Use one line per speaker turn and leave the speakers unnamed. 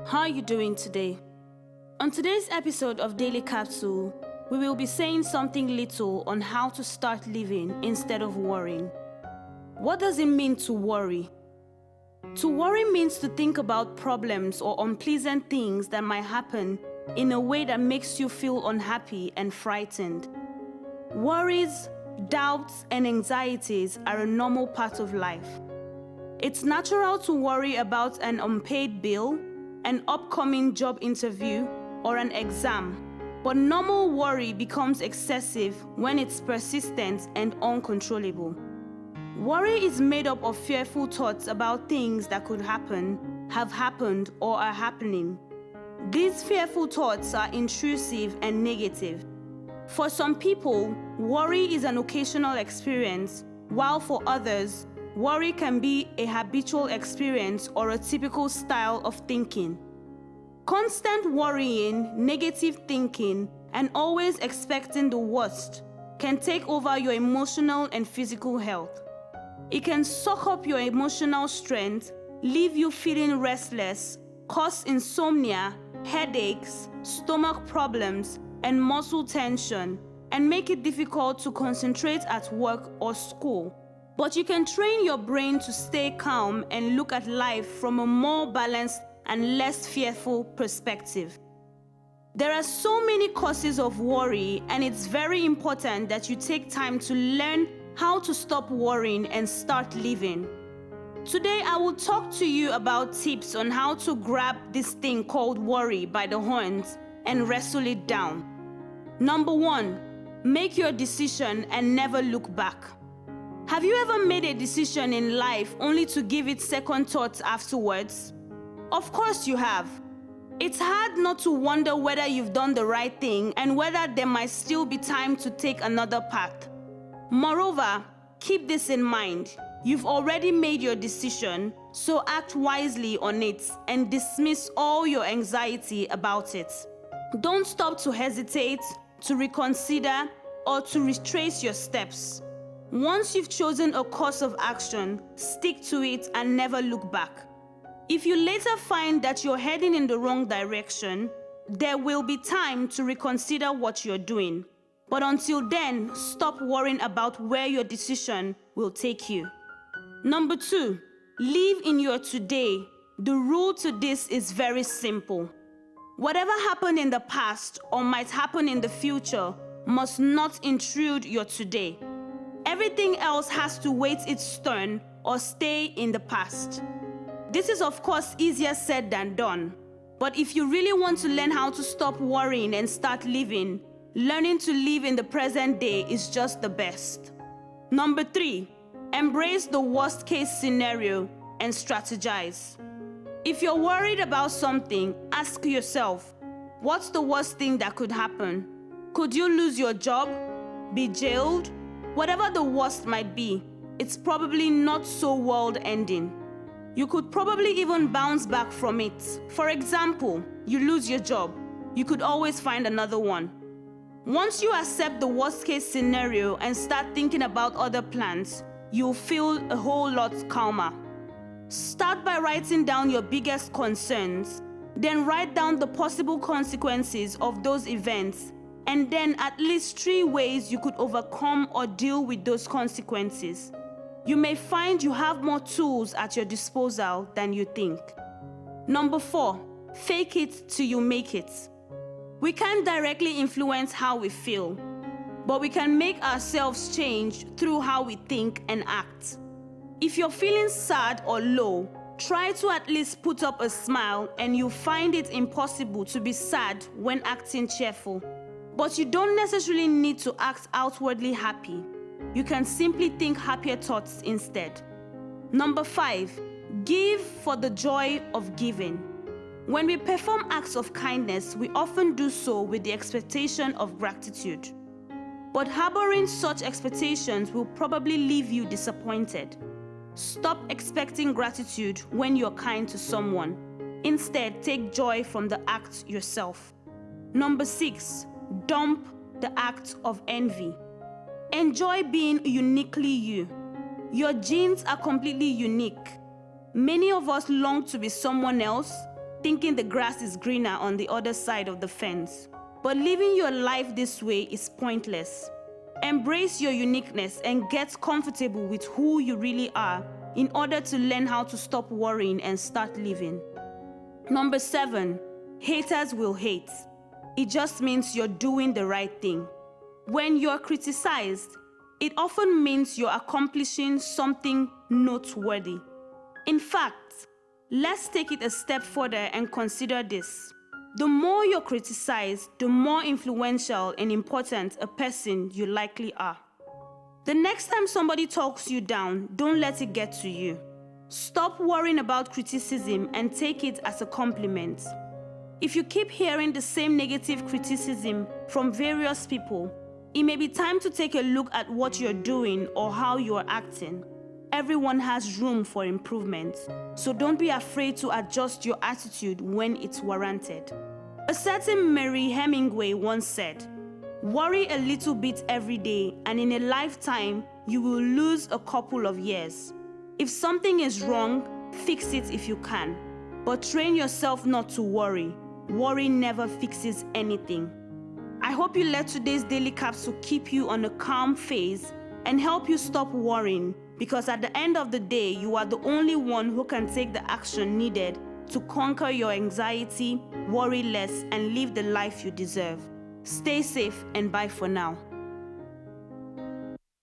How are you doing today? On today's episode of Daily Capsule, we will be saying something little on how to start living instead of worrying. What does it mean to worry? To worry means to think about problems or unpleasant things that might happen in a way that makes you feel unhappy and frightened. Worries, doubts, and anxieties are a normal part of life. It's natural to worry about an unpaid bill, an upcoming job interview, or an exam, but normal worry becomes excessive when it's persistent and uncontrollable. Worry is made up of fearful thoughts about things that could happen, have happened, or are happening. These fearful thoughts are intrusive and negative. For some people, worry is an occasional experience, while for others, worry can be a habitual experience or a typical style of thinking. Constant worrying, negative thinking, and always expecting the worst can take over your emotional and physical health. It can suck up your emotional strength, leave you feeling restless, cause insomnia, headaches, stomach problems, and muscle tension, and make it difficult to concentrate at work or school. But you can train your brain to stay calm and look at life from a more balanced and less fearful perspective. There are so many causes of worry, and it's very important that you take time to learn how to stop worrying and start living. Today, I will talk to you about tips on how to grab this thing called worry by the horns and wrestle it down. Number 1, make your decision and never look back. Have you ever made a decision in life only to give it second thoughts afterwards? Of course you have. It's hard not to wonder whether you've done the right thing and whether there might still be time to take another path. Moreover, keep this in mind. You've already made your decision, so act wisely on it and dismiss all your anxiety about it. Don't stop to hesitate, to reconsider, or to retrace your steps. Once you've chosen a course of action, stick to it and never look back. If you later find that you're heading in the wrong direction, there will be time to reconsider what you're doing. But until then, stop worrying about where your decision will take you. Number 2, live in your today. The rule to this is very simple. Whatever happened in the past or might happen in the future must not intrude your today. Everything else has to wait its turn or stay in the past. This is of course easier said than done, but if you really want to learn how to stop worrying and start living, learning to live in the present day is just the best. Number 3, embrace the worst case scenario and strategize. If you're worried about something, ask yourself, what's the worst thing that could happen? Could you lose your job? Be jailed? Whatever the worst might be, it's probably not so world-ending. You could probably even bounce back from it. For example, you lose your job. You could always find another one. Once you accept the worst-case scenario and start thinking about other plans, you'll feel a whole lot calmer. Start by writing down your biggest concerns. Then write down the possible consequences of those events, and then at least 3 ways you could overcome or deal with those consequences. You may find you have more tools at your disposal than you think. Number 4, fake it till you make it. We can't directly influence how we feel, but we can make ourselves change through how we think and act. If you're feeling sad or low, try to at least put up a smile, and you'll find it impossible to be sad when acting cheerful. But you don't necessarily need to act outwardly happy. You can simply think happier thoughts instead. Number 5, give for the joy of giving. When we perform acts of kindness, we often do so with the expectation of gratitude. But harboring such expectations will probably leave you disappointed. Stop expecting gratitude when you're kind to someone. Instead, take joy from the act yourself. Number 6, dump the act of envy. Enjoy being uniquely you. Your genes are completely unique. Many of us long to be someone else, thinking the grass is greener on the other side of the fence. But living your life this way is pointless. Embrace your uniqueness and get comfortable with who you really are in order to learn how to stop worrying and start living. Number 7, haters will hate. It just means you're doing the right thing. When you're criticized, it often means you're accomplishing something noteworthy. In fact, let's take it a step further and consider this. The more you're criticized, the more influential and important a person you likely are. The next time somebody talks you down, don't let it get to you. Stop worrying about criticism and take it as a compliment. If you keep hearing the same negative criticism from various people, it may be time to take a look at what you're doing or how you're acting. Everyone has room for improvement, so don't be afraid to adjust your attitude when it's warranted. A certain Mary Hemingway once said, "Worry a little bit every day, and in a lifetime, you will lose a couple of years. If something is wrong, fix it if you can. But train yourself not to worry. Worry never fixes anything." I hope you let today's daily capsule keep you on a calm phase and help you stop worrying, because at the end of the day, you are the only one who can take the action needed to conquer your anxiety, worry less, and live the life you deserve. Stay safe and bye for now.